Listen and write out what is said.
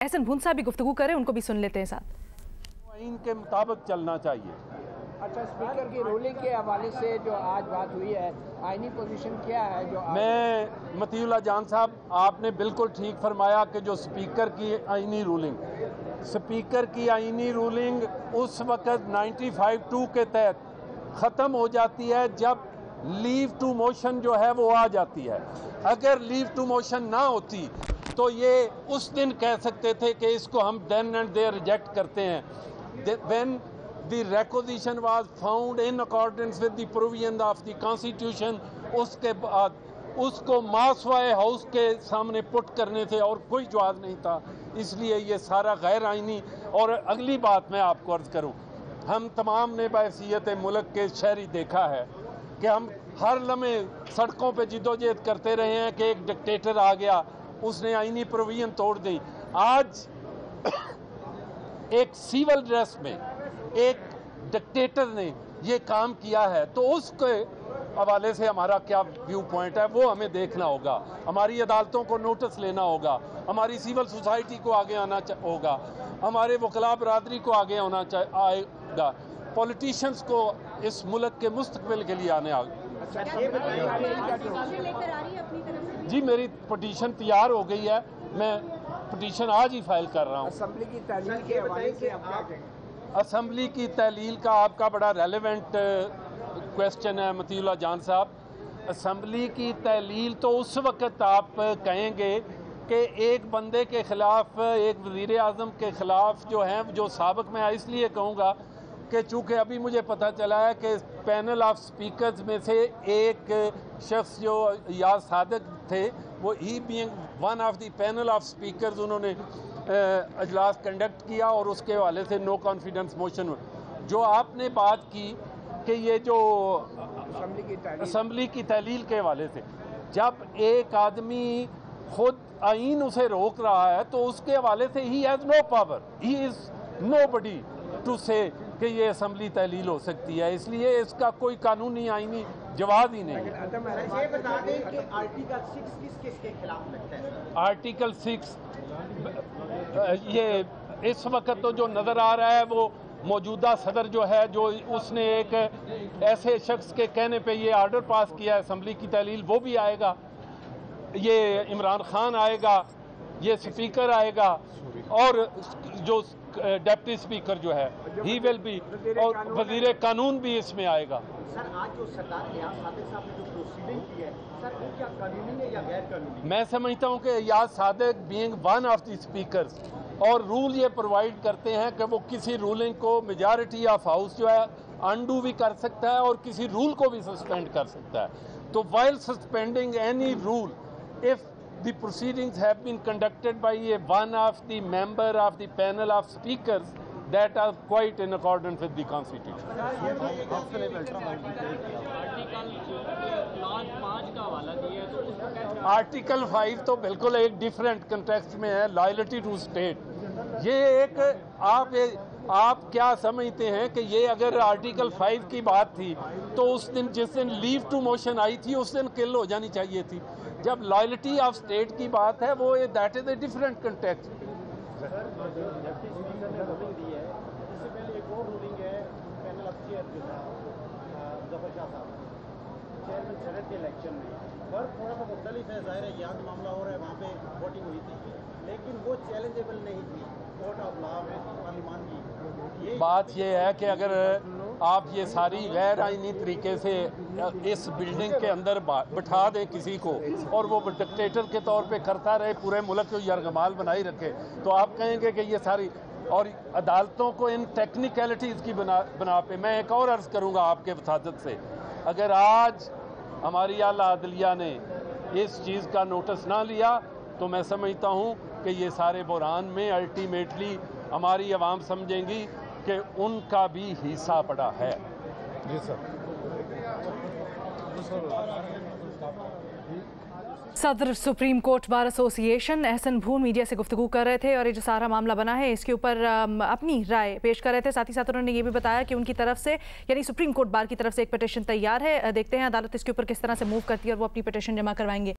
एहसन भून साहब भी गुफ्तगू करें, उनको भी सुन लेते हैं साथ। आइन के मुताबिक चलना चाहिए। अच्छा, स्पीकर की रूलिंग के हवाले से जो आज बात हुई है, आईनी पोजीशन क्या है? जो मैं मतीउल्लाह जान साहब, आपने बिल्कुल ठीक फरमाया कि जो स्पीकर की आईनी रूलिंग उस वक़्त 95(2) के तहत ख़त्म हो जाती है जब लीव टू मोशन जो है वो आ जाती है। अगर लीव टू मोशन ना होती तो ये उस दिन कह सकते थे कि इसको हम देन एंड देयर रिजेक्ट करते हैं। When the requisition was found in accordance with the provision of the constitution, उसके बाद उसको मासवाए हाउस के सामने पुट करने से और कोई जवाब नहीं था, इसलिए ये सारा गैर आइनी। और अगली बात मैं आपको अर्ज करूं, हम तमाम ने बहैसियत मुल्क के शहरी देखा है कि हम हर लम्हे सड़कों पे जिदोजहद करते रहे हैं कि एक डिक्टेटर आ गया, उसने आइनी प्रोविजन तोड़ दी। आज एक सिविल ड्रेस में एक डिक्टेटर ने ये काम किया है, तो उसके हवाले से हमारा क्या व्यू पॉइंट है वो हमें देखना होगा। हमारी अदालतों को नोटिस लेना होगा, हमारी सिविल सोसाइटी को आगे आना होगा, हमारे वकला बरादरी को आगे आना आएगा, पॉलिटिशियंस को इस मुल्क के मुस्तकबिल के लिए आने जी। मेरी पिटीशन तैयार हो गई है, मैं पिटीशन आज ही फाइल कर रहा हूँ। असेंबली की तहलील के हवाले से आप क्या कहेंगे? असेंबली की तहलील का आपका बड़ा रेलेवेंट क्वेश्चन है मतीउल्लाह जान साहब। असेंबली की तहलील तो उस वक़्त आप कहेंगे कि एक बंदे के ख़िलाफ़, एक वज़ीर आज़म के ख़िलाफ़ जो हैं, जो साबिक़ मैं इसलिए कहूँगा कि चूँकि अभी मुझे पता चला है कि पैनल ऑफ स्पीकर्स में से एक शख्स जो याद सादिक थे, वो ही being one of the panel of speakers, उन्होंने अजलास कंडक्ट किया और उसके हवाले से नो कॉन्फिडेंस मोशन। जो आपने बात की कि ये जो असेंबली की तहलील के हवाले से, जब एक आदमी खुद आइन उसे रोक रहा है तो उसके हवाले से he has no power, he is nobody to say कि ये असेंबली तहलील हो सकती है, इसलिए इसका कोई कानूनी आइनी जवाब ही नहीं है। ये बता दें कि आर्टिकल 6 किसके खिलाफ लगता है? आर्टिकल 6 ये इस वक्त तो जो नज़र आ रहा है वो मौजूदा सदर जो है, जो उसने एक ऐसे शख्स के कहने पे ये आर्डर पास किया है असेंबली की तहलील, वो भी आएगा, ये इमरान खान आएगा, ये स्पीकर आएगा और जो डिप्टी स्पीकर जो है ही विल बी, और वजीर कानून भी इसमें आएगा। सर, आज जो सरदार रियाज सादिक साहब ने जो प्रोसीडिंग की है, सर वो क्या कानूनी है या गैर कानूनी? मैं समझता हूँ कि Riaz Sadiq being one of the speakers, और रूल ये प्रोवाइड करते हैं कि वो किसी रूलिंग को मेजॉरिटी ऑफ हाउस जो है अनडू भी कर सकता है और किसी रूल को भी सस्पेंड कर सकता है। तो while suspending any rule, if the proceedings have been conducted by one of the member of the panel of speakers that are quite in accordance with the constitution. Article 5 तो बिल्कुल एक different context में है, loyalty to state. ये एक आप क्या समझते हैं कि ये अगर आर्टिकल 5 की बात थी तो उस दिन जिस दिन लीव टू मोशन आई थी उस दिन किल हो जानी चाहिए थी। जब लॉयल्टी ऑफ स्टेट की बात है वो that is a different context. थोड़ा सा मुख्तलिफ है, जाहिर है यहाँ मामला हो रहा है, वहाँ पे वोटिंग हुई थी, लेकिन वो चैलेंजेबल नहीं थी कोर्ट ऑफ लॉ में पार्लियामान की। बात ये है कि अगर आप ये सारी गैर आइनी तरीके से इस बिल्डिंग के अंदर बिठा दे किसी को और वो डिक्टेटर के तौर पे करता रहे, पूरे मुल्क को यरगमाल बनाई रखे, तो आप कहेंगे कि ये सारी, और अदालतों को इन टेक्निकलिटीज़ की बना पे मैं एक और अर्ज़ करूँगा आपके वसादत से, अगर आज हमारी आला अदलिया ने इस चीज़ का नोटिस ना लिया तो मैं समझता हूँ कि ये सारे बुरहान में अल्टीमेटली हमारी आवाम समझेंगी कि उनका भी हिस्सा पड़ा है। जी सर। सदर Supreme Court Bar Association Ahsan Bhoon media से गुफ्तगू कर रहे थे और ये जो सारा मामला बना है इसके ऊपर अपनी राय पेश कर रहे थे। साथ ही साथ उन्होंने ये भी बताया कि उनकी तरफ से यानी सुप्रीम कोर्ट बार की तरफ से एक पिटीशन तैयार है। देखते हैं अदालत इसके ऊपर किस तरह से मूव करती है और वो अपनी पिटीशन जमा करवाएंगे।